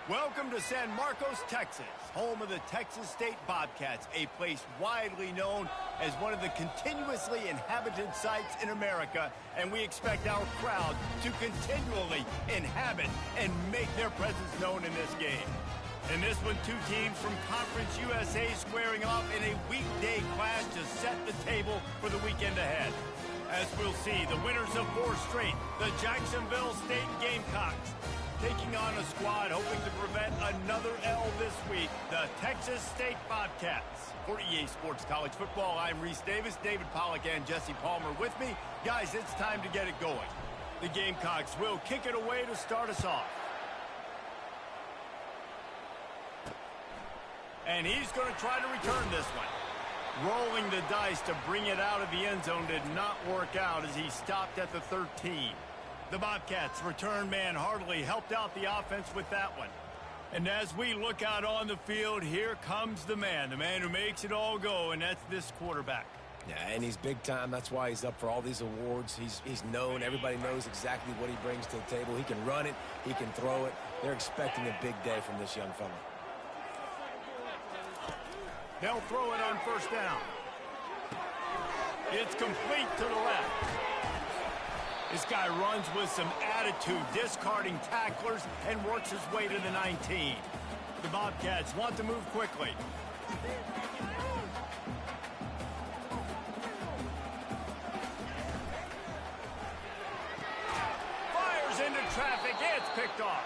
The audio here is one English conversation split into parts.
Welcome to San Marcos, Texas, home of the Texas State Bobcats, a place widely known as one of the continuously inhabited sites in America, and we expect our crowd to continually inhabit and make their presence known in this game. In this one, two teams from Conference USA squaring off in a weekday clash to set the table for the weekend ahead. As we'll see, the winners of 4 straight, the Jacksonville State Gamecocks, taking on a squad hoping to prevent another L this week, the Texas State Bobcats. For EA Sports College Football, I'm Reese Davis, David Pollack, and Jesse Palmer with me. Guys, it's time to get it going. The Gamecocks will kick it away to start us off. And he's going to try to return this one. Rolling the dice to bring it out of the end zone did not work out as he stopped at the 13. The Bobcats return man Hartley helped out the offense with that one. And as we look out on the field, here comes the man who makes it all go, and that's this quarterback. Yeah, and he's big time. That's why he's up for all these awards. He's known. Everybody knows exactly what he brings to the table. He can run it. He can throw it. They're expecting a big day from this young fella. They'll throw it on first down. It's complete to the left. This guy runs with some attitude, discarding tacklers, and works his way to the 19. The Bobcats want to move quickly. Fires into traffic. It's picked off.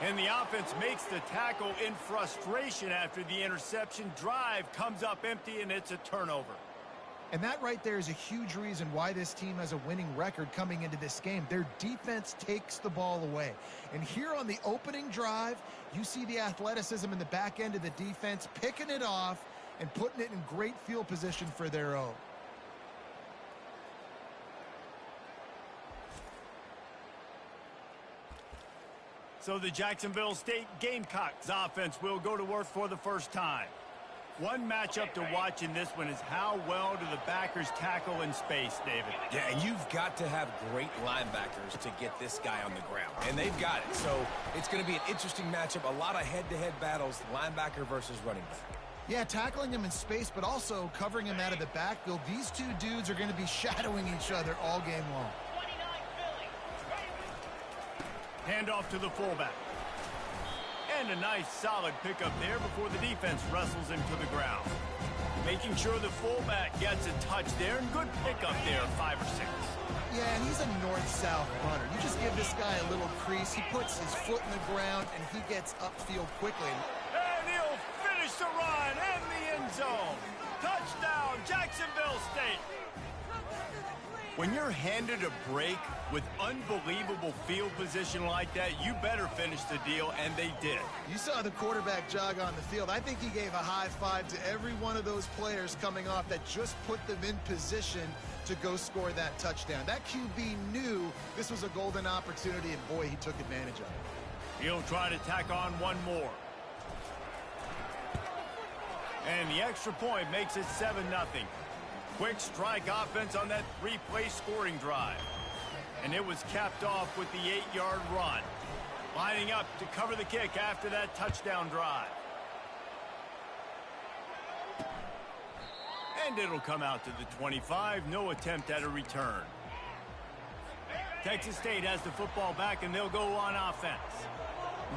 And the offense makes the tackle in frustration after the interception. Drive comes up empty, and it's a turnover. And that right there is a huge reason why this team has a winning record coming into this game. Their defense takes the ball away. And here on the opening drive, you see the athleticism in the back end of the defense, picking it off and putting it in great field position for their own. So the Jacksonville State Gamecocks offense will go to work for the first time. One matchup to watch in this one is how well do the backers tackle in space, David? Yeah, and you've got to have great linebackers to get this guy on the ground. And they've got it. So it's going to be an interesting matchup. A lot of head-to-head battles, linebacker versus running back. Yeah, tackling him in space, but also covering him out of the backfield. These two dudes are going to be shadowing each other all game long. Handoff to the fullback. And a nice solid pickup there before the defense wrestles him to the ground. Making sure the fullback gets a touch there, and good pickup there, 5 or 6. Yeah, and he's a north-south runner. You just give this guy a little crease, he puts his foot in the ground, and he gets upfield quickly. And he'll finish the run in the end zone. Touchdown, Jacksonville State. When you're handed a break with unbelievable field position like that, you better finish the deal, and they did. You saw the quarterback jog on the field. I think he gave a high five to every one of those players coming off that just put them in position to go score that touchdown. That QB knew this was a golden opportunity, and boy, he took advantage of it. He'll try to tack on one more. And the extra point makes it 7-0. Quick strike offense on that 3-play scoring drive. And it was capped off with the 8-yard run. Lining up to cover the kick after that touchdown drive. And it'll come out to the 25. No attempt at a return. Texas State has the football back, and they'll go on offense.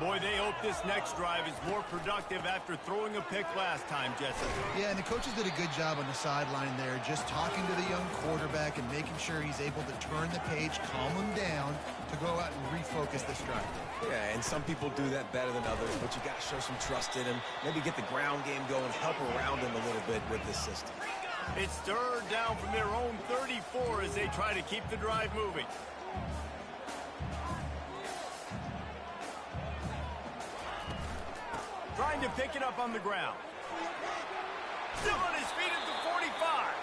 Boy, they hope this next drive is more productive after throwing a pick last time, Jesse. Yeah, and the coaches did a good job on the sideline there, just talking to the young quarterback and making sure he's able to turn the page, calm him down to go out and refocus this drive. Yeah, and some people do that better than others, but you got to show some trust in him. Maybe get the ground game going, help around him a little bit with this system. It's third down from their own 34 as they try to keep the drive moving. Trying to pick it up on the ground. Still on his feet at the 45.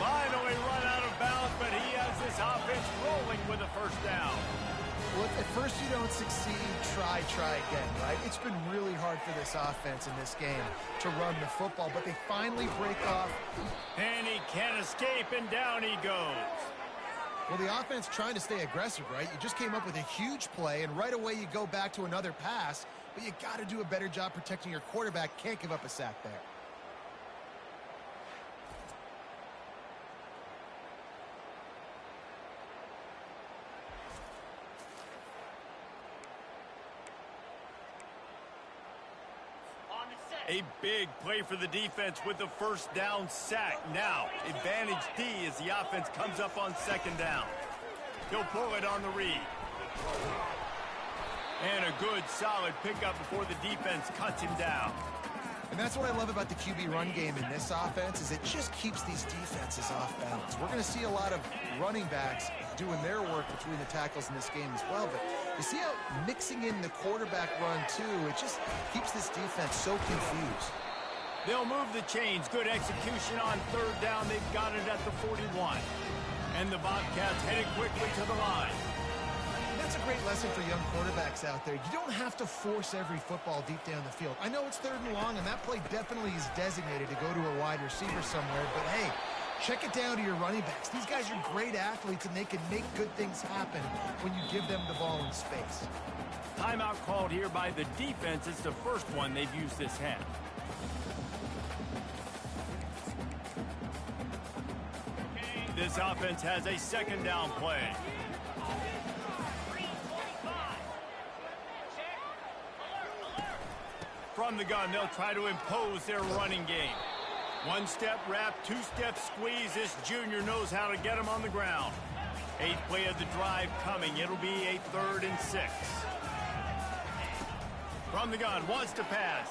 Finally run out of bounds, but he has this offense rolling with a first down. Well, at first you don't succeed, try again, right? It's been really hard for this offense in this game to run the football, but they finally break off. And he can't escape, and down he goes. Well, the offense trying to stay aggressive, right? You just came up with a huge play, and right away you go back to another pass. but you got to do a better job protecting your quarterback. Can't give up a sack there. A big play for the defense with the first down sack. Now, advantage D as the offense comes up on second down. He'll pull it on the read. And a good, solid pickup before the defense cuts him down. And that's what I love about the QB run game in this offense, is it just keeps these defenses off balance. We're going to see a lot of running backs doing their work between the tackles in this game as well. But you see how mixing in the quarterback run, too, it just keeps this defense so confused. They'll move the chains. Good execution on third down. They've got it at the 41. And the Bobcats headed quickly to the line. That's a great lesson for young quarterbacks out there. You don't have to force every football deep down the field. I know it's third and long, and that play definitely is designated to go to a wide receiver somewhere, but hey, check it down to your running backs. These guys are great athletes, and they can make good things happen when you give them the ball in space. Timeout called here by the defense. It's the first one they've used this half. This offense has a second down play. From the gun, they'll try to impose their running game. One-step wrap, two-step squeeze. This junior knows how to get him on the ground. 8th play of the drive coming. It'll be a 3rd and 6. From the gun, wants to pass.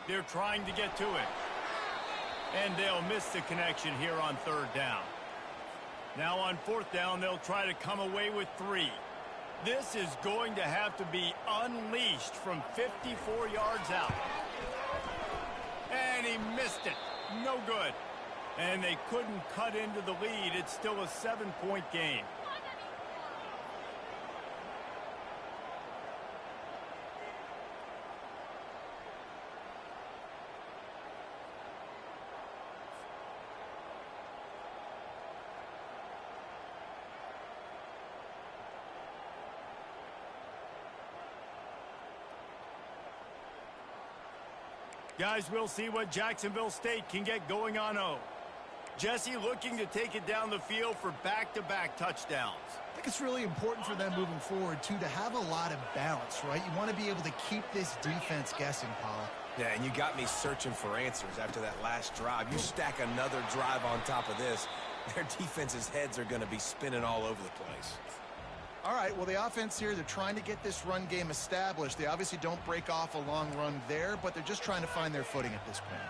They're trying to get to it. And they'll miss the connection here on 3rd down. Now on 4th down, they'll try to come away with 3. This is going to have to be unleashed from 54 yards out. And he missed it. No good. And they couldn't cut into the lead. It's still a 7-point game. Guys, we'll see what Jacksonville State can get going on O. Jesse looking to take it down the field for back-to-back touchdowns. I think it's really important for them moving forward, too, to have a lot of balance, right? You want to be able to keep this defense guessing, Paul. Yeah, and you got me searching for answers after that last drive. You stack another drive on top of this, their defense's heads are going to be spinning all over the place. All right, well, the offense here, they're trying to get this run game established. They obviously don't break off a long run there, but they're just trying to find their footing at this point.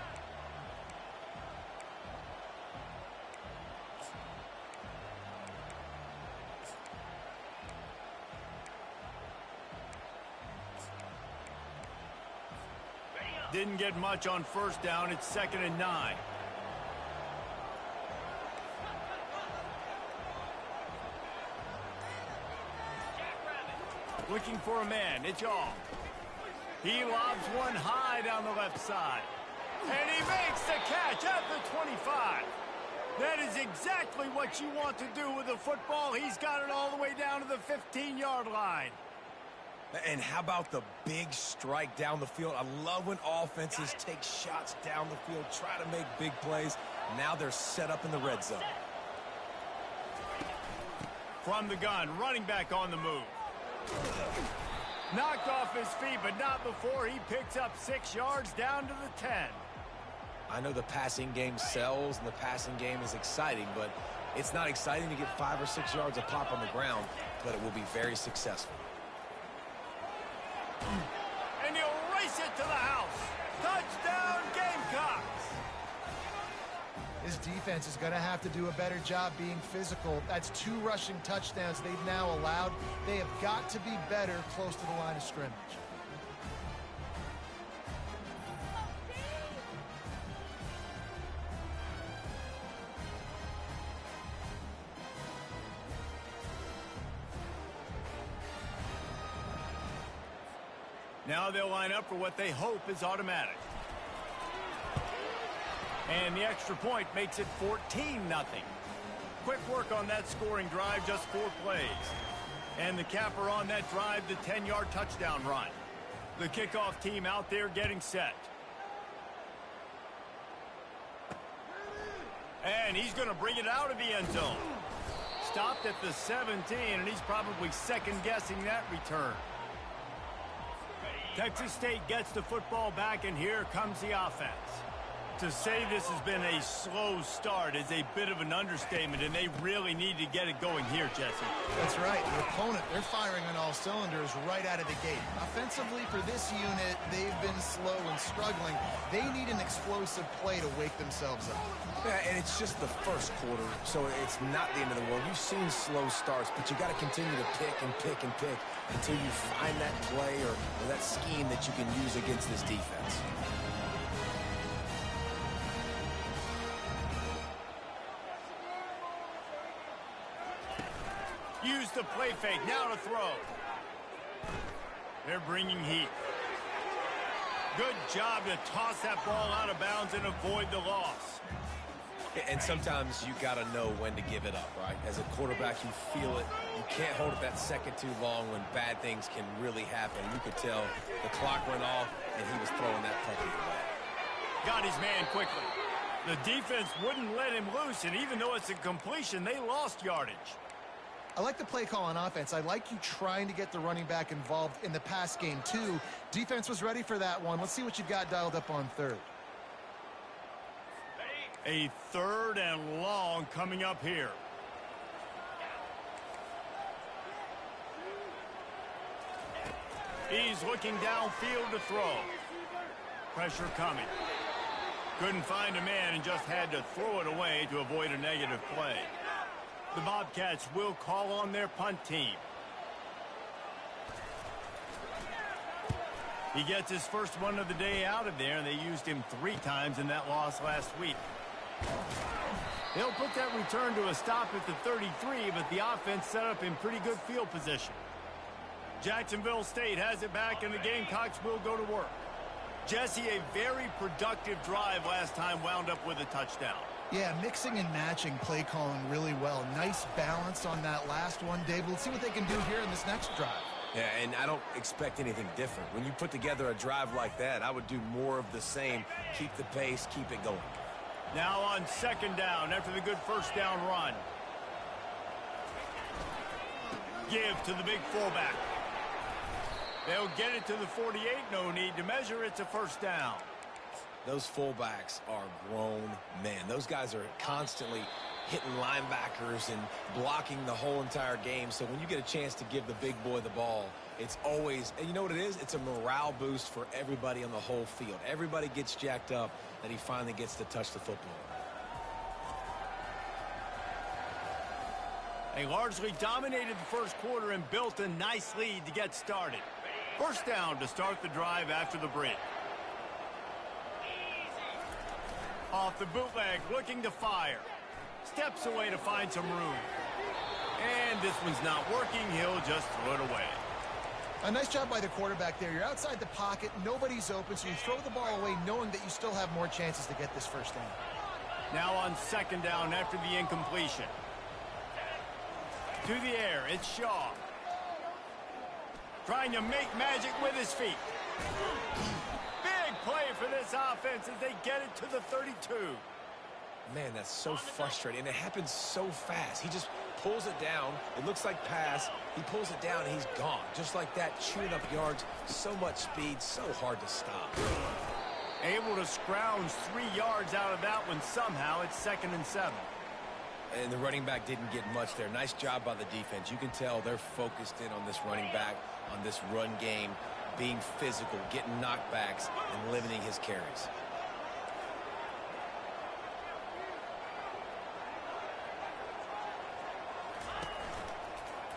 Didn't get much on 1st down. It's 2nd and 9. Looking for a man. It's all. He lobs one high down the left side. And he makes the catch at the 25. That is exactly what you want to do with the football. He's got it all the way down to the 15-yard line. And how about the big strike down the field? I love when offenses take shots down the field, try to make big plays. Now they're set up in the red zone. From the gun, running back on the move. Knocked off his feet, but not before he picks up 6 yards down to the 10. I know the passing game sells and the passing game is exciting, but it's not exciting to get 5 or 6 yards a pop on the ground, but it will be very successful. And he'll race it to the house. Touchdown, Gamecocks! This defense is going to have to do a better job being physical. That's 2 rushing touchdowns they've now allowed. They have got to be better close to the line of scrimmage. Now they'll line up for what they hope is automatic. And the extra point makes it 14-0. Quick work on that scoring drive, just 4 plays. And the capper on that drive, the 10-yard touchdown run. The kickoff team out there getting set. And he's going to bring it out of the end zone. Stopped at the 17, and he's probably second-guessing that return. Texas State gets the football back, and here comes the offense. To say this has been a slow start is a bit of an understatement, and they really need to get it going here, Jesse. That's right. The opponent, they're firing on all cylinders right out of the gate. Offensively, for this unit, they've been slow and struggling. They need an explosive play to wake themselves up. Yeah, and it's just the first quarter, so it's not the end of the world. You've seen slow starts, but you got to continue to pick and pick and pick until you find that play or that scheme that you can use against this defense. Use the play fake, now to throw. They're bringing heat. Good job to toss that ball out of bounds and avoid the loss. And sometimes you got to know when to give it up, right? As a quarterback, you feel it. You can't hold it that second too long when bad things can really happen. You could tell the clock went off, and he was throwing that puppy away. Got his man quickly. The defense wouldn't let him loose, and even though it's a completion, they lost yardage. I like the play call on offense. I like you trying to get the running back involved in the pass game, too. Defense was ready for that one. Let's see what you've got dialed up on third. A third and long coming up here. He's looking downfield to throw. Pressure coming. Couldn't find a man and just had to throw it away to avoid a negative play. The Bobcats will call on their punt team. He gets his first one of the day out of there, and they used him 3 times in that loss last week. They'll put that return to a stop at the 33, but the offense set up in pretty good field position. Jacksonville State has it back, and the Gamecocks will go to work. Jesse, a very productive drive last time wound up with a touchdown. Yeah, mixing and matching play calling really well. Nice balance on that last one, Dave. Let's see what they can do here in this next drive. Yeah, and I don't expect anything different. When you put together a drive like that, I would do more of the same. Keep the pace, keep it going. Now on second down after the good first down run. Give to the big fullback. They'll get it to the 48. No need to measure. It's a first down. Those fullbacks are grown men. Those guys are constantly hitting linebackers and blocking the whole entire game. So when you get a chance to give the big boy the ball, it's always, and you know what it is? It's a morale boost for everybody on the whole field. Everybody gets jacked up that he finally gets to touch the football. They largely dominated the first quarter and built a nice lead to get started. First down to start the drive after the break. Off the bootleg, looking to fire. Steps away to find some room. And this one's not working. He'll just throw it away. A nice job by the quarterback there. You're outside the pocket. Nobody's open, so you throw the ball away knowing that you still have more chances to get this first down. Now on second down after the incompletion. To the air, it's Shaw. Trying to make magic with his feet. Big play for this offense as they get it to the 32. Man, that's so frustrating, and it happens so fast. He just pulls it down. It looks like pass. He pulls it down, and he's gone. Just like that, chewing up yards. So much speed, so hard to stop. Able to scrounge 3 yards out of that one somehow. It's 2nd and 7. And the running back didn't get much there. Nice job by the defense. You can tell they're focused in on this running back, on this run game, being physical, getting knockbacks, and limiting his carries.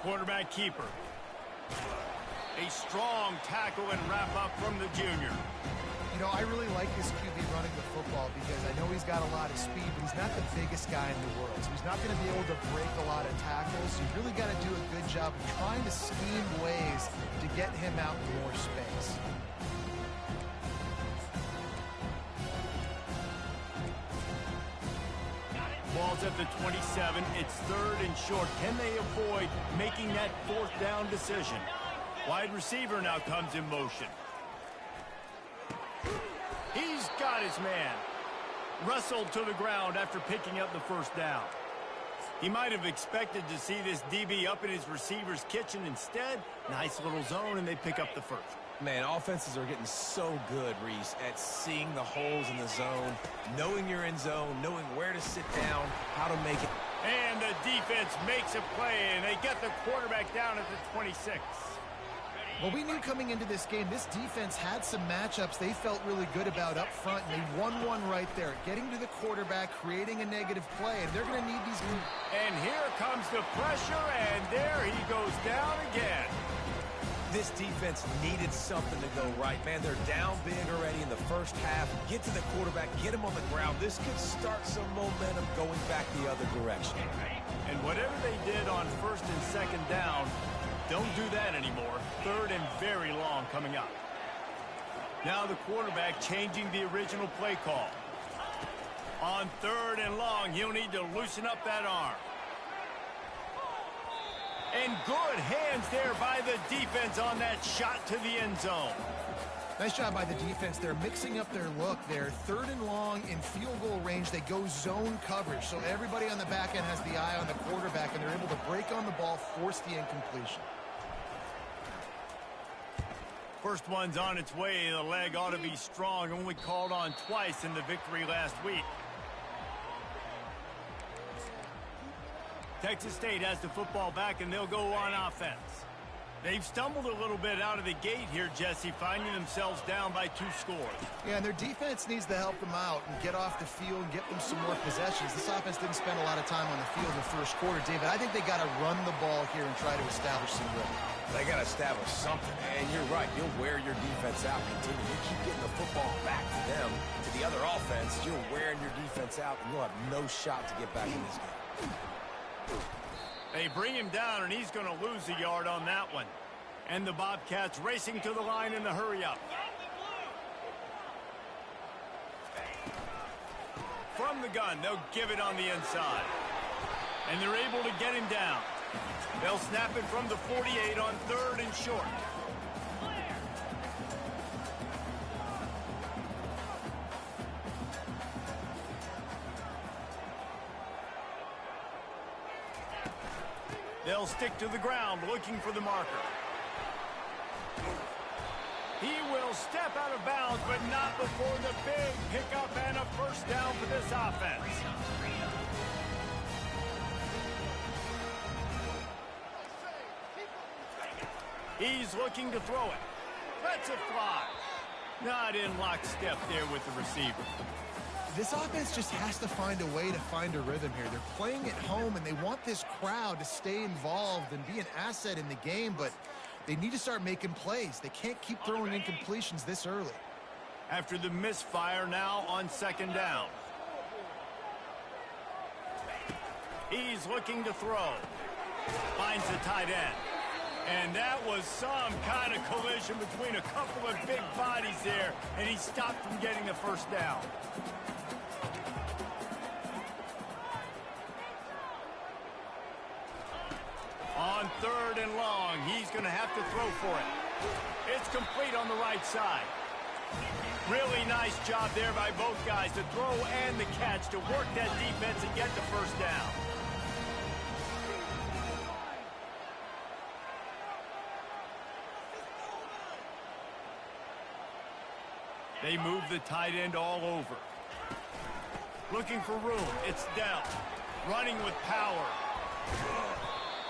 Quarterback keeper. A strong tackle and wrap up from the junior. You know, I really like this QB running the football because I know he's got a lot of speed, but he's not the biggest guy in the world. So he's not going to be able to break a lot of tackles. So you really got to do a good job of trying to scheme ways to get him out in more space. Ball's at the 27. It's third and short. Can they avoid making that fourth down decision? Wide receiver now comes in motion. He's got his man. Wrestled to the ground after picking up the first down. He might have expected to see this DB up in his receiver's kitchen. Instead, nice little zone, and they pick up the first. Man, offenses are getting so good, Reese, at seeing the holes in the zone, knowing you're in zone, knowing where to sit down, how to make it. And the defense makes a play, and they get the quarterback down at the 26. Well, we knew coming into this game, this defense had some matchups they felt really good about up front, and they won one right there. Getting to the quarterback, creating a negative play, and they're going to need these. And here comes the pressure, and there he goes down again. This defense needed something to go right, man. They're down big already in the first half. Get to the quarterback, get him on the ground. This could start some momentum going back the other direction. And whatever they did on first and second down, don't do that anymore. Third and very long coming up. Now the quarterback changing the original play call. On third and long, he'll need to loosen up that arm. And good hands there by the defense on that shot to the end zone. Nice job by the defense. They're mixing up their look there. Third and long in field goal range. They go zone coverage. So everybody on the back end has the eye on the quarterback, and they're able to break on the ball, force the incompletion. First one's on its way. The leg ought to be strong. Only called on twice in the victory last week. Texas State has the football back, and they'll go on offense. They've stumbled a little bit out of the gate here, Jesse, finding themselves down by 2 scores. Yeah, and their defense needs to help them out and get off the field and get them some more possessions. This offense didn't spend a lot of time on the field in the first quarter, David. I think they got to run the ball here and try to establish some rhythm. They got to establish something, and you're right. You'll wear your defense out. Continue. You keep getting the football back to them, to the other offense. You're wearing your defense out, and you'll have no shot to get back in this game. They bring him down, and he's going to lose a yard on that one. And the Bobcats racing to the line in the hurry-up. From the gun, they'll give it on the inside. And they're able to get him down. They'll snap it from the 48 on third and short. They'll stick to the ground looking for the marker. He will step out of bounds, but not before the big pickup and a first down for this offense. He's looking to throw it. Lets it fly. Not in lockstep there with the receiver. This offense just has to find a way to find a rhythm here. They're playing at home, and they want this crowd to stay involved and be an asset in the game, but they need to start making plays. They can't keep throwing incompletions this early. After the misfire now on second down. He's looking to throw. Finds the tight end. And that was some kind of collision between a couple of big bodies there, and he stopped from getting the first down. On third and long, he's going to have to throw for it. It's complete on the right side. Really nice job there by both guys, the throw and the catch, to work that defense and get the first down. They move the tight end all over. Looking for room. It's Dell. Running with power.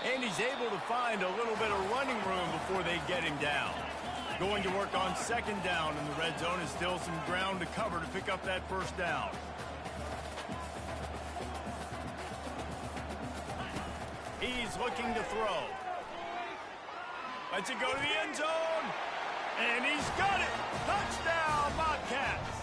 And he's able to find a little bit of running room before they get him down. Going to work on second down in the red zone, is still some ground to cover to pick up that first down. He's looking to throw. Lets it go to the end zone. And he's got it. Touchdown, Bobcats.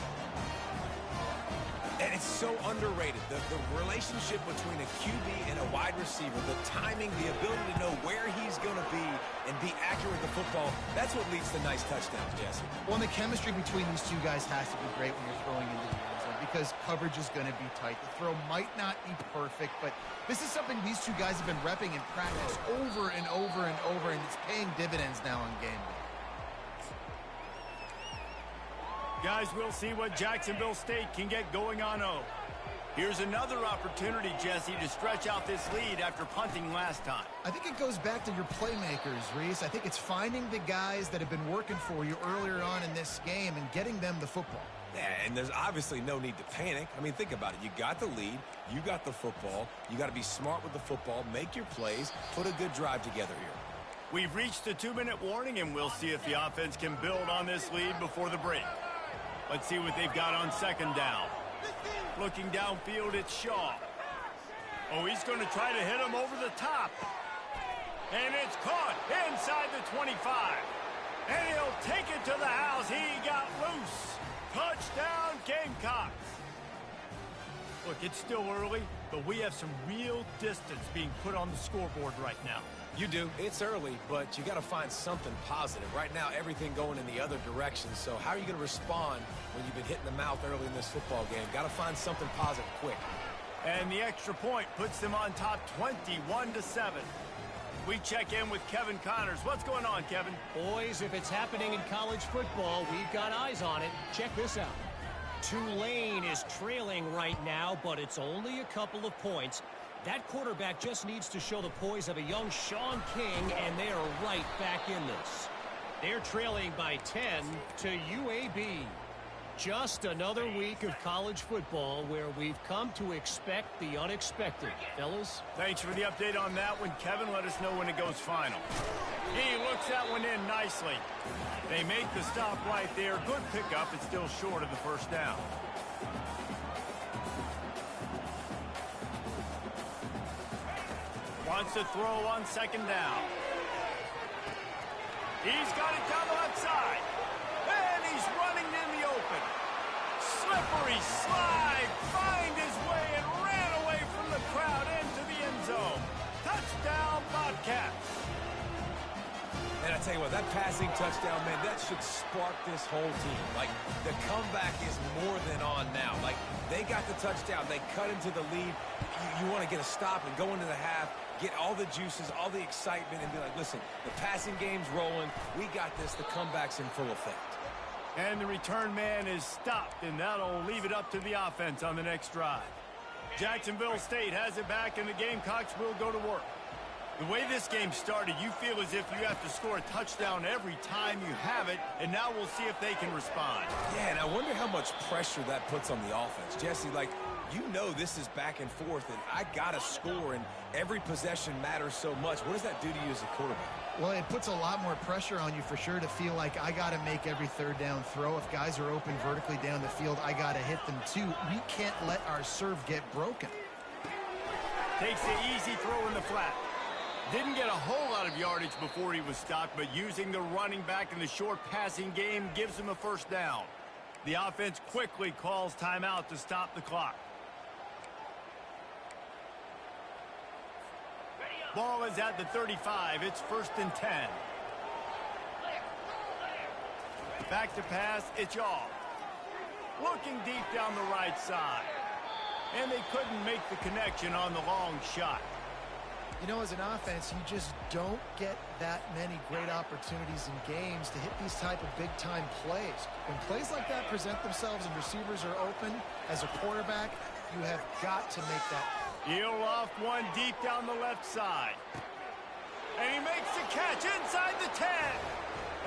And it's so underrated. The relationship between a QB and a wide receiver, the timing, the ability to know where he's going to be and be accurate with the football, that's what leads to nice touchdowns, Jesse. Well, and the chemistry between these two guys has to be great when you're throwing into the end zone because coverage is going to be tight. The throw might not be perfect, but this is something these two guys have been repping in practice over and over and over, and it's paying dividends now on game day. Guys, we'll see what Jacksonville State can get going on O. Here's another opportunity, Jesse, to stretch out this lead after punting last time. I think it goes back to your playmakers, Reese. I think it's finding the guys that have been working for you earlier on in this game and getting them the football. Yeah, and there's obviously no need to panic. I mean, think about it. You got the lead. You got the football. You got to be smart with the football, make your plays, put a good drive together here. We've reached the 2-minute warning, and we'll see if the offense can build on this lead before the break. Let's see what they've got on second down. Looking downfield, it's Shaw. Oh, he's going to try to hit him over the top. And it's caught inside the 25. And he'll take it to the house. He got loose. Touchdown, Gamecocks. Look, it's still early, but we have some real distance being put on the scoreboard right now. You do. It's early, but you got to find something positive. Right now, everything going in the other direction. So how are you going to respond when you've been hit in the mouth early in this football game? Got to find something positive quick. And the extra point puts them on top 21-7. We check in with Kevin Connors. What's going on, Kevin? Boys, if it's happening in college football, we've got eyes on it. Check this out. Tulane is trailing right now, but it's only a couple of points. That quarterback just needs to show the poise of a young Sean King, and they are right back in this. They're trailing by 10 to UAB. Just another week of college football where we've come to expect the unexpected. Fellas? Thanks for the update on that one, Kevin. Let us know when it goes final. He looks that one in nicely. They make the stop right there. Good pickup. It's still short of the first down. Wants to throw on second down. He's got it down the left side. And he's running in the open. Slippery slide. Find his way and ran away from the crowd into the end zone. Touchdown, Bobcats. And I tell you what, that passing touchdown, man, that should spark this whole team. Like, the comeback is more than on now. Like, they got the touchdown. They cut into the lead. You want to get a stop and go into the half, get all the juices, all the excitement, and be like, listen, the passing game's rolling. We got this. The comeback's in full effect. And the return man is stopped, and that'll leave it up to the offense on the next drive. Jacksonville State has it back, and the Gamecocks will go to work. The way this game started, you feel as if you have to score a touchdown every time you have it, and now we'll see if they can respond. Yeah, and I wonder how much pressure that puts on the offense. Jesse, like, you know this is back and forth, and I got to score, and every possession matters so much. What does that do to you as a quarterback? Well, it puts a lot more pressure on you for sure to feel like I got to make every third down throw. If guys are open vertically down the field, I got to hit them too. We can't let our serve get broken. Takes the easy throw in the flat. Didn't get a whole lot of yardage before he was stopped, but using the running back in the short passing game gives him a first down. The offense quickly calls timeout to stop the clock. Ball is at the 35. It's 1st and 10. Back to pass. It's off. Looking deep down the right side. And they couldn't make the connection on the long shot. You know, as an offense, you just don't get that many great opportunities in games to hit these type of big-time plays. When plays like that present themselves and receivers are open, as a quarterback, you have got to make that. He'll off one deep down the left side. And he makes the catch inside the 10.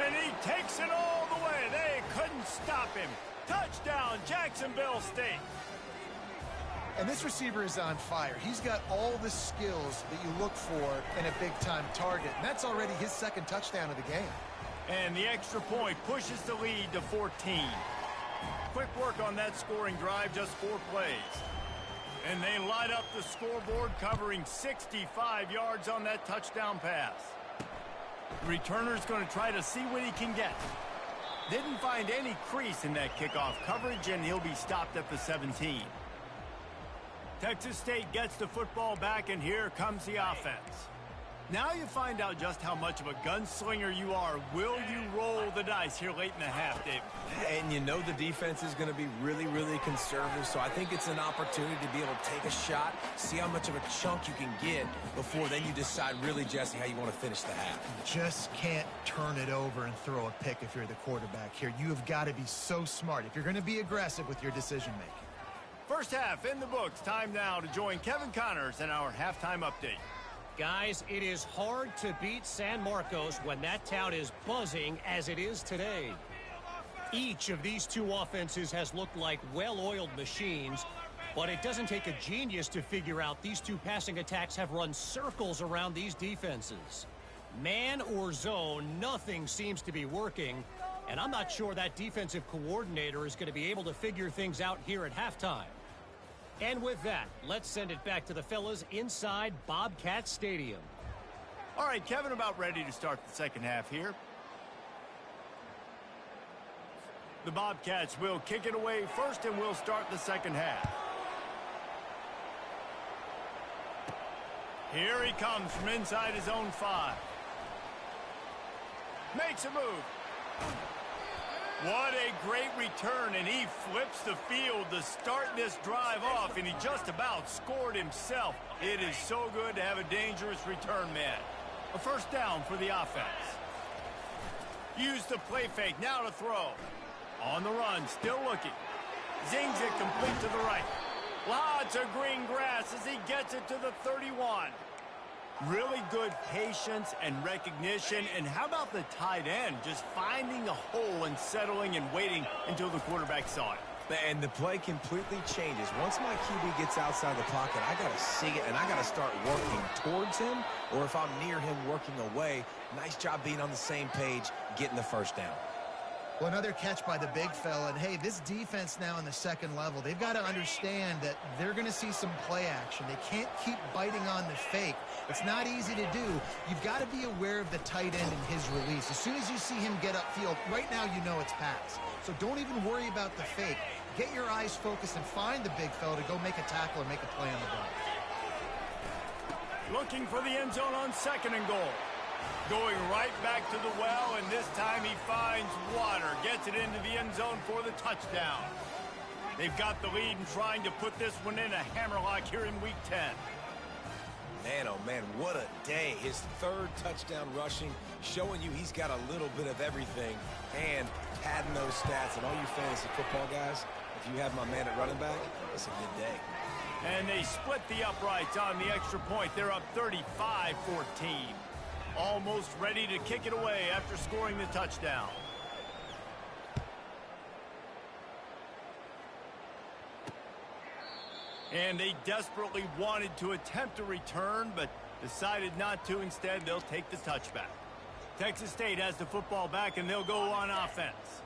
And he takes it all the way. They couldn't stop him. Touchdown, Jacksonville State. And this receiver is on fire. He's got all the skills that you look for in a big-time target. And that's already his second touchdown of the game. And the extra point pushes the lead to 14. Quick work on that scoring drive, just 4 plays. And they light up the scoreboard, covering 65 yards on that touchdown pass. The returner's going to try to see what he can get. Didn't find any crease in that kickoff coverage, and he'll be stopped at the 17. Texas State gets the football back, and here comes the offense. Now you find out just how much of a gunslinger you are. Will you roll the dice here late in the half, Dave? And you know the defense is going to be really, really conservative, so I think it's an opportunity to be able to take a shot, see how much of a chunk you can get before then you decide really, Jesse, how you want to finish the half. Just can't turn it over and throw a pick if you're the quarterback here. You have got to be so smart if you're going to be aggressive with your decision-making. First half in the books. Time now to join Kevin Connors in our halftime update. Guys, it is hard to beat San Marcos when that town is buzzing as it is today. Each of these two offenses has looked like well-oiled machines, but it doesn't take a genius to figure out these two passing attacks have run circles around these defenses. Man or zone, nothing seems to be working, and I'm not sure that defensive coordinator is going to be able to figure things out here at halftime. And with that, let's send it back to the fellas inside Bobcat Stadium. All right, Kevin, about ready to start the second half here. The Bobcats will kick it away first, and we'll start the second half. Here he comes from inside his own 5. Makes a move. What a great return, and he flips the field to start this drive off, and he just about scored himself. It is so good to have a dangerous return man. A first down for the offense. Use the play fake, now to throw. On the run, still looking. Zings it complete to the right. Lots of green grass as he gets it to the 31. Really good patience and recognition. And how about the tight end? Just finding a hole and settling and waiting until the quarterback saw it. And the play completely changes. Once my QB gets outside the pocket, I got to see it, and I got to start working towards him, or if I'm near him, working away. Nice job being on the same page, getting the first down. Well, another catch by the big fella. And, hey, this defense now in the second level, they've got to understand that they're going to see some play action. They can't keep biting on the fake. It's not easy to do. You've got to be aware of the tight end and his release. As soon as you see him get upfield, right now you know it's pass. So don't even worry about the fake. Get your eyes focused and find the big fella to go make a tackle or make a play on the ball. Looking for the end zone on second and goal. Going right back to the well, and this time he finds water. Gets it into the end zone for the touchdown. They've got the lead and trying to put this one in a hammerlock here in Week 10. Man, oh man, what a day. His third touchdown rushing, showing you he's got a little bit of everything, and padding those stats. And all you fantasy football guys, if you have my man at running back, it's a good day. And they split the uprights on the extra point. They're up 35-14. Almost ready to kick it away after scoring the touchdown. And they desperately wanted to attempt a return, but decided not to. Instead, they'll take the touchback. Texas State has the football back, and they'll go on offense.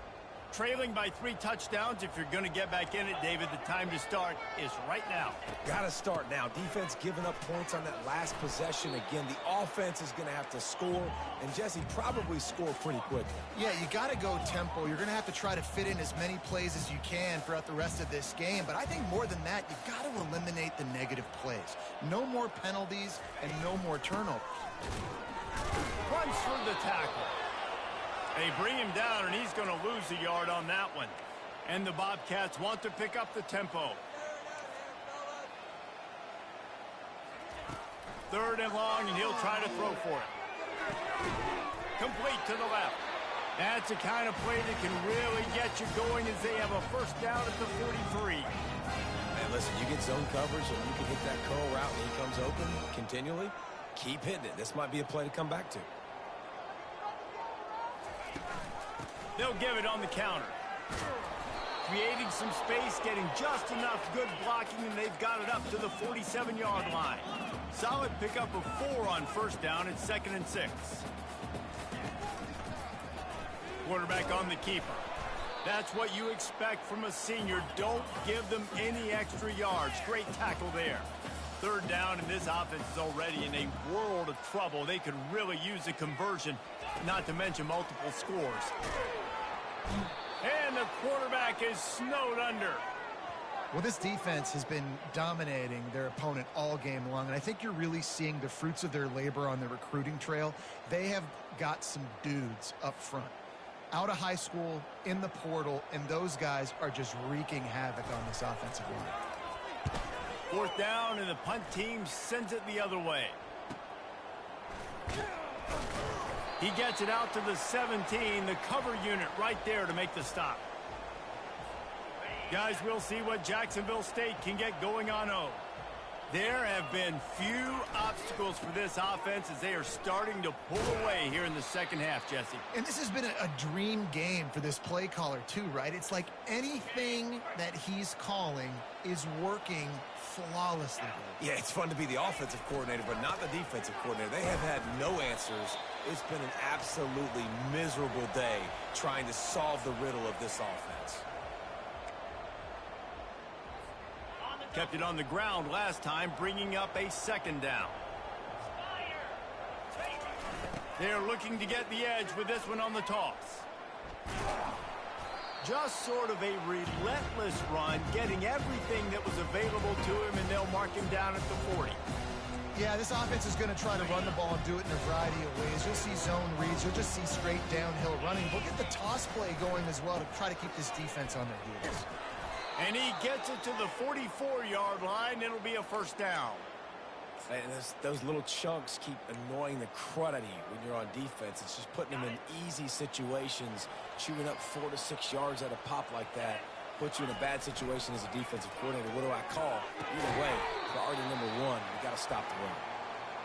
Trailing by 3 touchdowns. If you're going to get back in it, David, the time to start is right now. Got to start now. Defense giving up points on that last possession. Again, the offense is going to have to score, and Jesse probably score pretty quickly. Yeah, you got to go tempo. You're going to have to try to fit in as many plays as you can throughout the rest of this game. But I think more than that, you've got to eliminate the negative plays. No more penalties and no more turnovers. Runs through the tackle. They bring him down, and he's going to lose a yard on that one. And the Bobcats want to pick up the tempo. Third and long, and he'll try to throw for it. Complete to the left. That's the kind of play that can really get you going as they have a first down at the 43. Man, listen, you get zone coverage, and you can hit that curl route when he comes open continually. Keep hitting it. This might be a play to come back to. They'll give it on the counter. Creating some space, getting just enough good blocking, and they've got it up to the 47-yard line. Solid pickup of 4 on first down. It's 2nd and 6. Quarterback on the keeper. That's what you expect from a senior. Don't give them any extra yards. Great tackle there. Third down, and this offense is already in a world of trouble. They could really use a conversion, not to mention multiple scores. And the quarterback is snowed under. Well, this defense has been dominating their opponent all game long, and I think you're really seeing the fruits of their labor on the recruiting trail. They have got some dudes up front, out of high school, in the portal, and those guys are just wreaking havoc on this offensive line. Fourth down, and the punt team sends it the other way. He gets it out to the 17, the cover unit right there to make the stop. Guys, we'll see what Jacksonville State can get going on 0. There have been few obstacles for this offense as they are starting to pull away here in the second half, Jesse. And this has been a dream game for this play caller too, right? It's like anything that he's calling is working flawlessly. Yeah, it's fun to be the offensive coordinator, but not the defensive coordinator. They have had no answers. It's been an absolutely miserable day trying to solve the riddle of this offense. Kept it on the ground last time, bringing up a second down. They're looking to get the edge with this one on the toss. Just sort of a relentless run, getting everything that was available to him, and they'll mark him down at the 40. Yeah, this offense is going to try to run the ball and do it in a variety of ways. You'll see zone reads. You'll just see straight downhill running. We'll get the toss play going as well to try to keep this defense on their heels. And he gets it to the 44-yard line. It'll be a first down. And those little chunks keep annoying the crud out of you when you're on defense. It's just putting them in easy situations. Chewing up 4 to 6 yards at a pop like that puts you in a bad situation as a defensive coordinator. What do I call? Either way, priority number one, you got to stop the run.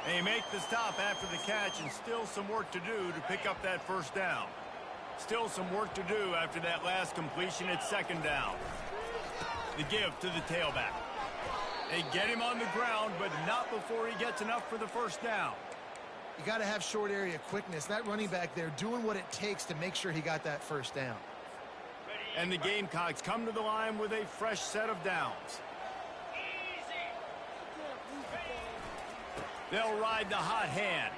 They make the stop after the catch, and still some work to do to pick up that first down. Still some work to do after that last completion at second down. The give to the tailback. They get him on the ground, but not before he gets enough for the first down. You got to have short area quickness. That running back there doing what it takes to make sure he got that first down. And the Gamecocks come to the line with a fresh set of downs. They'll ride the hot hand.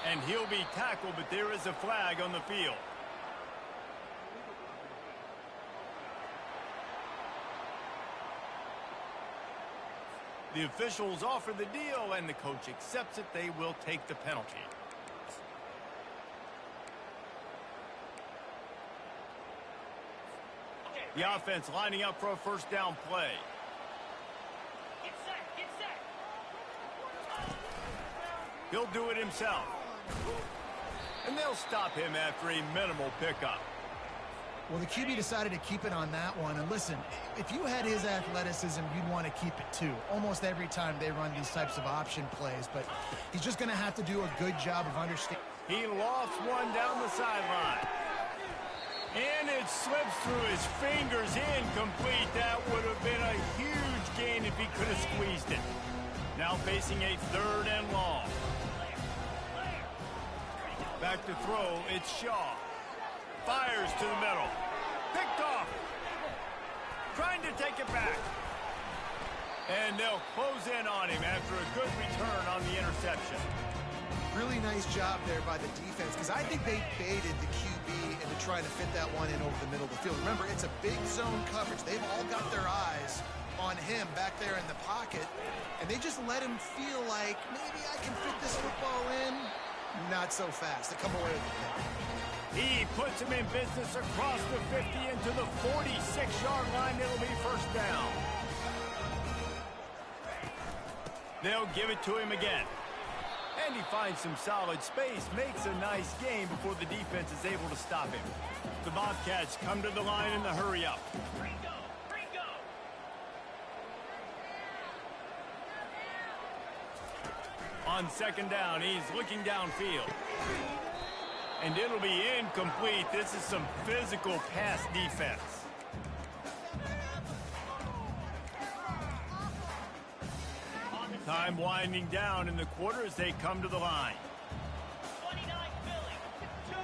And he'll be tackled, but there is a flag on the field. The officials offer the deal, and the coach accepts it. They will take the penalty. The offense lining up for a first down play. Get set. He'll do it himself. And they'll stop him after a minimal pickup. Well, the QB decided to keep it on that one. And listen, if you had his athleticism, you'd want to keep it too. Almost every time they run these types of option plays. But he's just going to have to do a good job of understanding. He lofts one down the sideline. And it slips through his fingers, incomplete. That would have been a huge gain if he could have squeezed it. Now facing a third and long. Back to throw, it's Shaw. Fires to the middle. Picked off. Trying to take it back. And they'll close in on him after a good return on the interception. Really nice job there by the defense, because I think they baited the QB into trying to fit that one in over the middle of the field. Remember, it's a big zone coverage. They've all got their eyes on him back there in the pocket, and they just let him feel like, maybe I can fit this football in. Not so fast. They come away with the pick. He puts him in business across the 50 into the 46-yard line. It'll be first down. They'll give it to him again. And he finds some solid space, makes a nice game before the defense is able to stop him. The Bobcats come to the line in the hurry-up. On second down, he's looking downfield. And it'll be incomplete. This is some physical pass defense. Time winding down in the quarter as they come to the line. 29 Philly. 2-9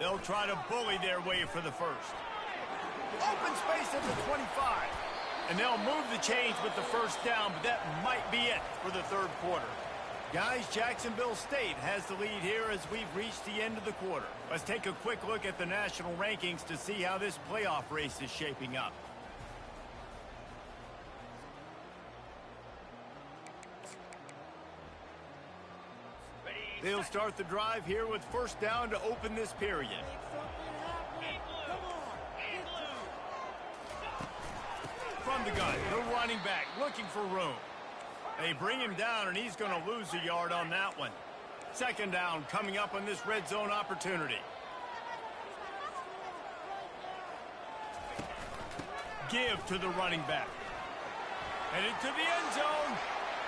They'll try to bully their way for the first. Open space at the 25. And they'll move the chains with the first down, but that might be it for the third quarter. Guys, Jacksonville State has the lead here as we've reached the end of the quarter. Let's take a quick look at the national rankings to see how this playoff race is shaping up. They'll start the drive here with first down to open this period. From the gun, the running back looking for room. They bring him down, and he's going to lose a yard on that one. Second down coming up on this red zone opportunity. Give to the running back. Headed to the end zone.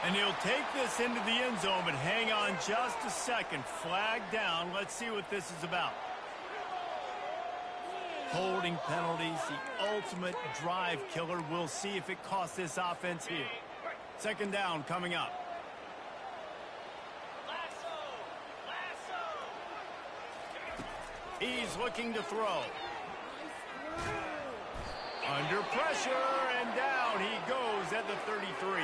And he'll take this into the end zone, but hang on just a second. Flag down. Let's see what this is about. Holding penalties, the ultimate drive killer. We'll see if it costs this offense here. Second down coming up. He's looking to throw. Under pressure, and down he goes at the 33.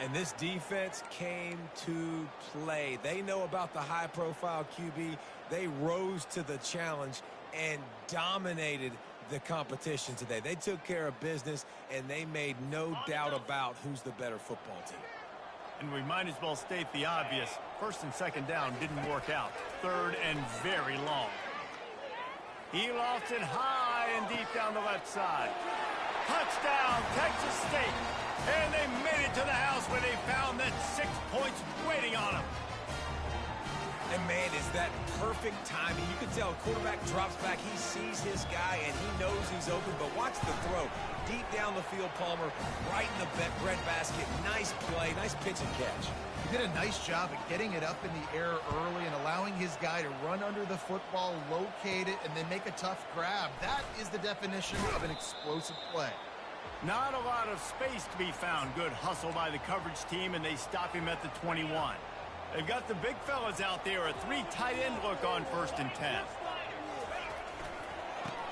And this defense came to play. They know about the high-profile QB. They rose to the challenge and dominated the competition today. They took care of business, and they made no doubt about who's the better football team. And we might as well state the obvious. First and second down didn't work out. Third and very long. He lofts it high and deep down the left side. Touchdown, Texas State. And they made it to the house where they found that 6 points waiting on them. And, man, is that perfect timing. You can tell a quarterback drops back. He sees his guy, and he knows he's open. But watch the throw. Deep down the field, Palmer, right in the breadbasket. Nice play, nice pitch and catch. He did a nice job of getting it up in the air early and allowing his guy to run under the football, locate it, and then make a tough grab. That is the definition of an explosive play. Not a lot of space to be found. Good hustle by the coverage team, and they stop him at the 21. They've got the big fellas out there. A 3 tight end look on 1st and 10.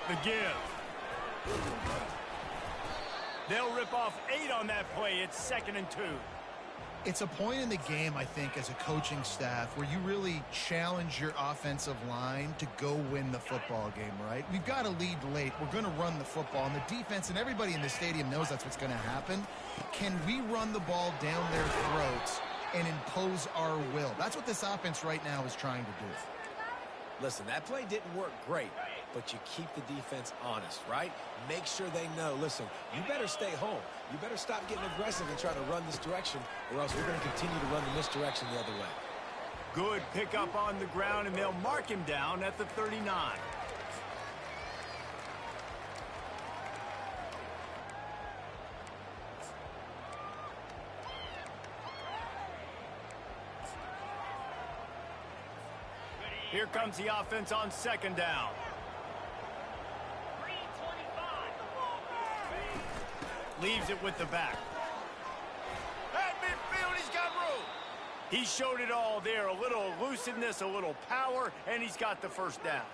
The give. They'll rip off 8 on that play. It's 2nd and 2. It's a point in the game, I think, as a coaching staff where you really challenge your offensive line to go win the football game, right? We've got to lead late. We're going to run the football, and the defense and everybody in the stadium knows that's what's going to happen. Can we run the ball down their throats and impose our will? That's what this offense right now is trying to do. Listen, that play didn't work great, but you keep the defense honest, right? Make sure they know, listen, you better stay home. You better stop getting aggressive and try to run this direction, or else we're going to continue to run in this direction the other way. Good pickup on the ground, and they'll mark him down at the 39. Here comes the offense on 2nd down. Leaves it with the back. At midfield, he's got room. He showed it all there. A little elusiveness, a little power, and he's got the first down.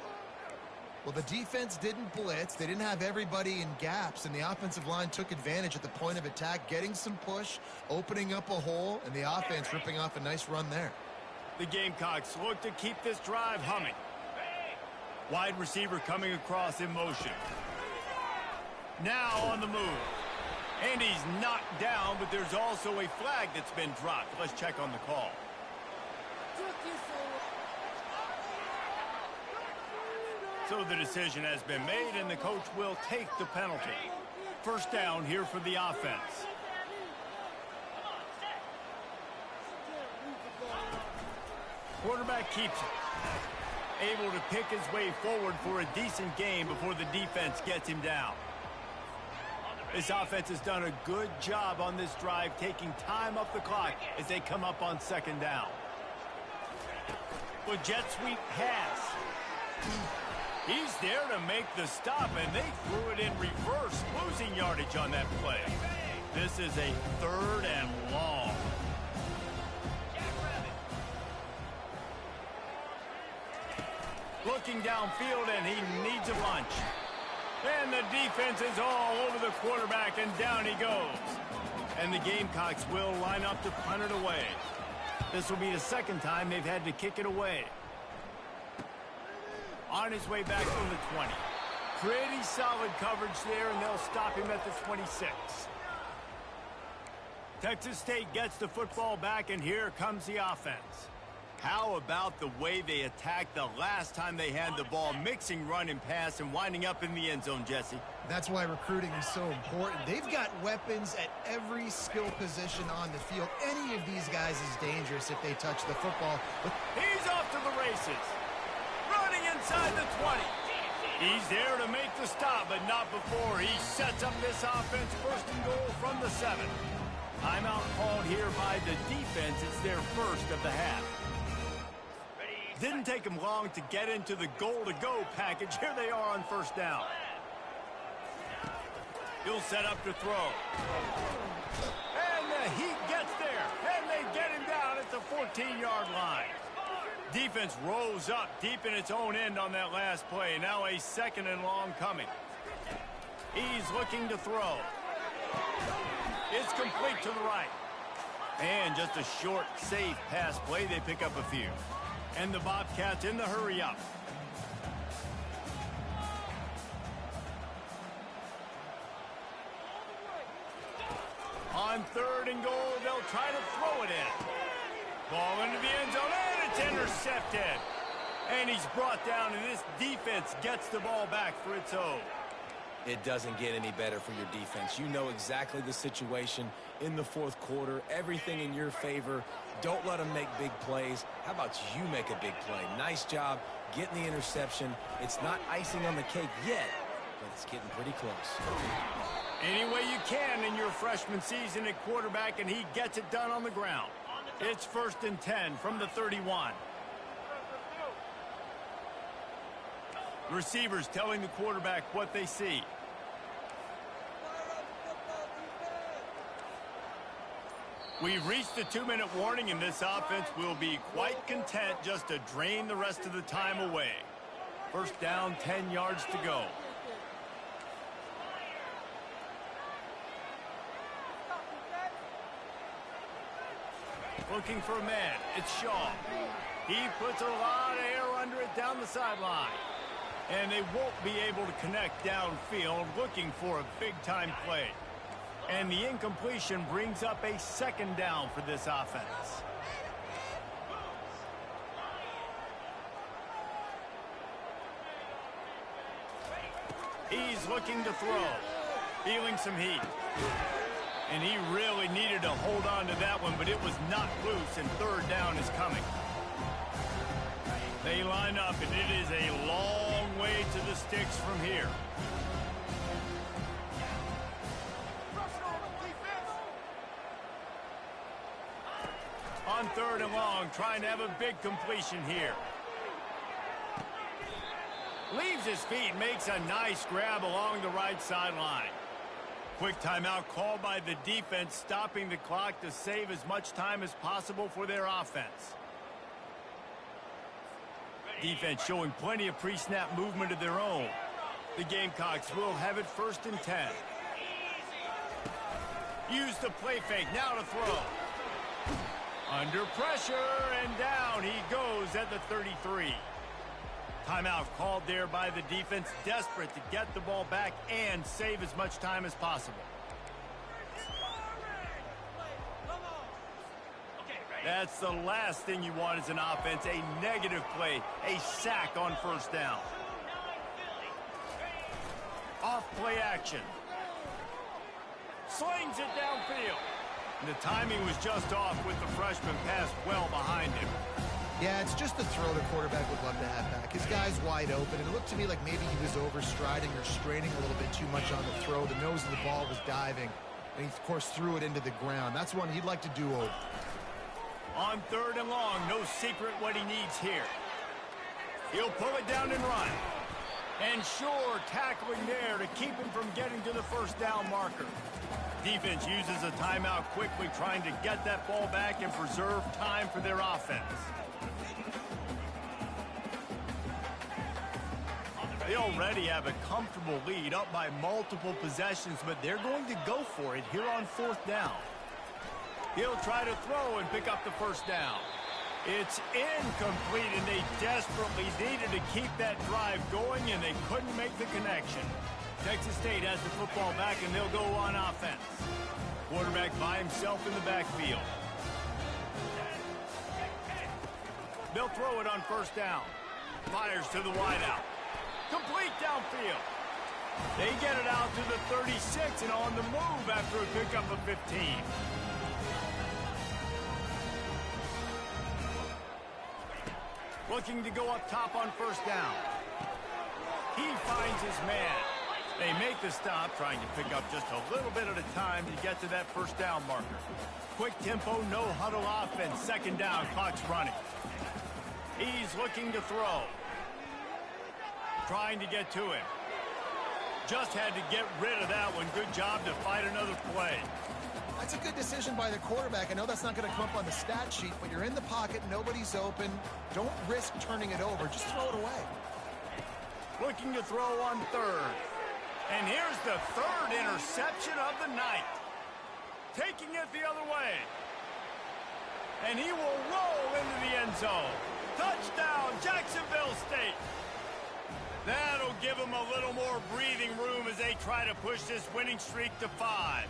Well, the defense didn't blitz. They didn't have everybody in gaps, and the offensive line took advantage at the point of attack, getting some push, opening up a hole, and the offense ripping off a nice run there. The Gamecocks look to keep this drive humming. Wide receiver coming across in motion. Now on the move. And he's knocked down, but there's also a flag that's been dropped. Let's check on the call. So the decision has been made, and the coach will take the penalty. First down here for the offense. Quarterback keeps it. Able to pick his way forward for a decent game before the defense gets him down. This offense has done a good job on this drive, taking time off the clock as they come up on 2nd down. Well, jet sweep pass. He's there to make the stop, and they threw it in reverse, losing yardage on that play. This is a 3rd and long. Looking downfield, and he needs a bunch. And the defense is all over the quarterback, and down he goes. And the Gamecocks will line up to punt it away. This will be the second time they've had to kick it away. On his way back from the 20. Pretty solid coverage there, and they'll stop him at the 26. Texas State gets the football back, and here comes the offense. How about the way they attacked the last time they had the ball, mixing run and pass and winding up in the end zone, Jesse? That's why recruiting is so important. They've got weapons at every skill position on the field. Any of these guys is dangerous if they touch the football. He's off to the races. Running inside the 20. He's there to make the stop, but not before he sets up this offense. First and goal from the 7. Timeout called here by the defense. It's their first of the half. Didn't take them long to get into the goal-to-go package. Here they are on first down. He'll set up to throw. And the Heat gets there. And they get him down at the 14-yard line. Defense rose up deep in its own end on that last play. Now a second and long coming. He's looking to throw. It's complete to the right. And just a short, safe pass play. They pick up a few. And the Bobcats in the hurry up. On third and goal, they'll try to throw it in. Ball into the end zone, and it's intercepted. And he's brought down, and this defense gets the ball back for its own. It doesn't get any better for your defense. You know exactly the situation in the fourth quarter. Everything in your favor. Don't let them make big plays. How about you make a big play? Nice job getting the interception. It's not icing on the cake yet, but it's getting pretty close. Any way you can in your freshman season at quarterback, and he gets it done on the ground. It's first and 10 from the 31. Receivers telling the quarterback what they see. We've reached the 2-minute warning, and this offense will be quite content just to drain the rest of the time away. First down, 10 yards to go. Looking for a man. It's Shaw. He puts a lot of air under it down the sideline. And they won't be able to connect downfield, looking for a big-time play. And the incompletion brings up a second down for this offense. He's looking to throw. Feeling some heat. And he really needed to hold on to that one, but it was not loose, and third down is coming. They line up, and it is a long way to the sticks from here. On third and long, trying to have a big completion here. Leaves his feet, makes a nice grab along the right sideline. Quick timeout called by the defense, stopping the clock to save as much time as possible for their offense. Defense showing plenty of pre-snap movement of their own. The Gamecocks will have it first and 10. Use the play fake, now to throw. Under pressure, and down he goes at the 33. Timeout called there by the defense, desperate to get the ball back and save as much time as possible. That's the last thing you want as an offense, a negative play, a sack on first down. Off play action. Slings it downfield. And the timing was just off with the freshman pass well behind him. Yeah, it's just the throw the quarterback would love to have back. His guy's wide open, and it looked to me like maybe he was overstriding or straining a little bit too much on the throw. The nose of the ball was diving, and he, of course, threw it into the ground. That's one he'd like to do over. On third and long, no secret what he needs here. He'll pull it down and run. And sure, tackling there to keep him from getting to the first down marker. Defense uses a timeout quickly, trying to get that ball back and preserve time for their offense. They already have a comfortable lead, up by multiple possessions, but they're going to go for it here on fourth down. He'll try to throw and pick up the first down. It's incomplete, and they desperately needed to keep that drive going, and they couldn't make the connection. Texas State has the football back, and they'll go on offense. Quarterback by himself in the backfield. They'll throw it on first down. Fires to the wideout. Complete downfield. They get it out to the 36 and on the move after a pickup of 15. Looking to go up top on first down. He finds his man. They make the stop, trying to pick up just a little bit at a time to get to that first down marker. Quick tempo, no huddle offense. Second down, clock's running. He's looking to throw. Trying to get to him. Just had to get rid of that one. Good job to fight another play. That's a good decision by the quarterback. I know that's not going to come up on the stat sheet, but you're in the pocket, nobody's open. Don't risk turning it over. Just throw it away. Looking to throw on third. And here's the third interception of the night. Taking it the other way. And he will roll into the end zone. Touchdown, Jacksonville State. That'll give them a little more breathing room as they try to push this winning streak to 5.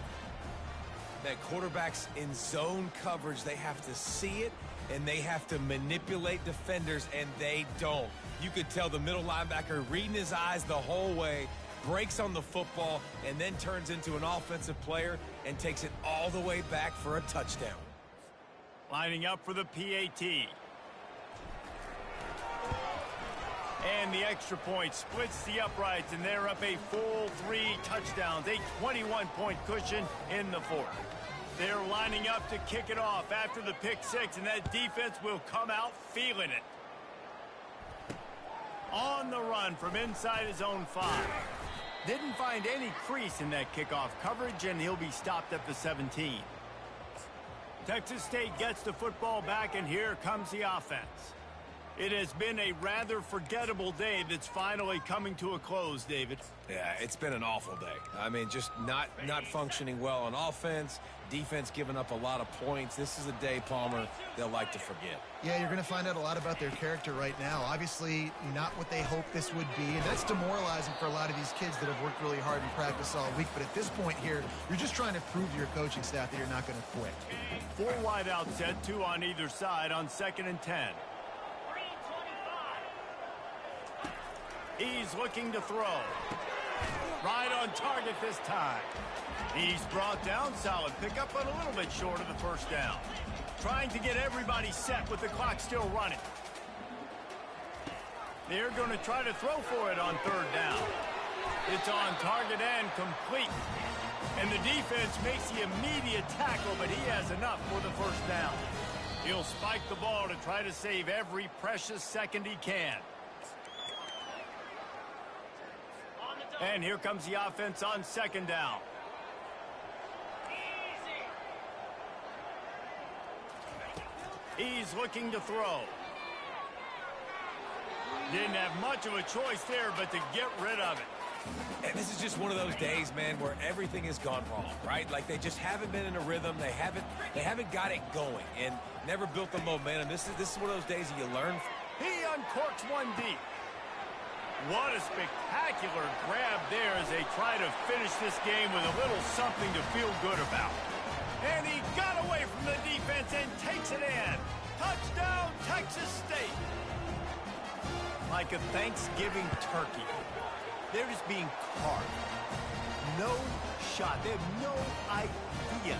That quarterbacks in zone coverage, they have to see it, and they have to manipulate defenders, and they don't. You could tell the middle linebacker reading his eyes the whole way, breaks on the football, and then turns into an offensive player and takes it all the way back for a touchdown. Lining up for the PAT. And the extra point splits the uprights, and they're up a full 3 touchdowns, a 21-point cushion in the fourth. They're lining up to kick it off after the pick 6, and that defense will come out feeling it. On the run from inside his own 5. Didn't find any crease in that kickoff coverage, and he'll be stopped at the 17. Texas State gets the football back, and here comes the offense. It has been a rather forgettable day that's finally coming to a close, David. Yeah, it's been an awful day. I mean, just not functioning well on offense, defense giving up a lot of points. This is a day, Palmer, they'll like to forget. Yeah, you're going to find out a lot about their character right now. Obviously, not what they hoped this would be, and that's demoralizing for a lot of these kids that have worked really hard in practice all week. But at this point here, you're just trying to prove to your coaching staff that you're not going to quit. 4 wide out set, 2 on either side on 2nd and 10. He's looking to throw. Right on target this time. He's brought down, solid pickup, but a little bit short of the first down. Trying to get everybody set with the clock still running. They're going to try to throw for it on 3rd down. It's on target and complete. And the defense makes the immediate tackle, but he has enough for the first down. He'll spike the ball to try to save every precious second he can. And here comes the offense on 2nd down. He's looking to throw. Didn't have much of a choice there, but to get rid of it. And this is just one of those days, man, where everything has gone wrong, right? Like they just haven't been in a rhythm. They haven't got it going and never built the momentum. This is one of those days that you learn. He uncorks one deep. What a spectacular grab there as they try to finish this game with a little something to feel good about. And he got away from the defense and takes it in. Touchdown, Texas State. Like a Thanksgiving turkey. They're just being carved. No shot. They have no idea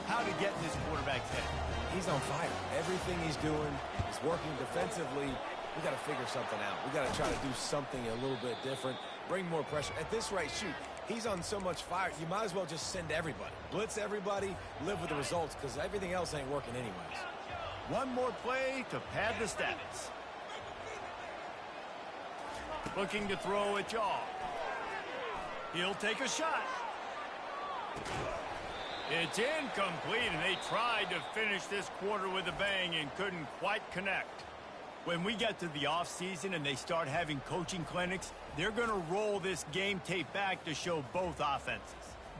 how to get in this quarterback's head. He's on fire. Everything he's doing is working defensively. We got to figure something out. We got to try to do something a little bit different. Bring more pressure. At this rate, shoot, he's on so much fire, you might as well just send everybody. Blitz everybody, live with the results, because everything else ain't working anyways. One more play to pad the stats. Looking to throw at Jaw. He'll take a shot. It's incomplete, and they tried to finish this quarter with a bang and couldn't quite connect. When we get to the offseason and they start having coaching clinics, they're going to roll this game tape back to show both offenses.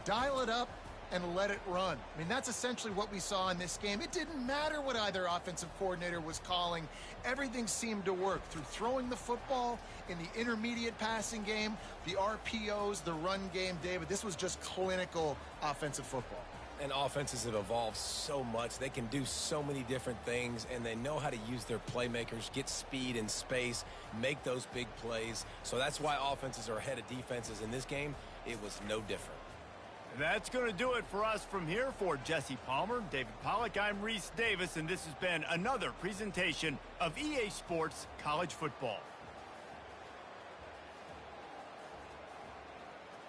Dial it up and let it run. I mean, that's essentially what we saw in this game. It didn't matter what either offensive coordinator was calling. Everything seemed to work through throwing the football in the intermediate passing game, the RPOs, the run game. David, this was just clinical offensive football. And offenses have evolved so much. They can do so many different things, and they know how to use their playmakers, get speed and space, make those big plays. So that's why offenses are ahead of defenses. In this game, it was no different. That's going to do it for us from here. For Jesse Palmer, David Pollack, I'm Reese Davis, and this has been another presentation of EA Sports College Football.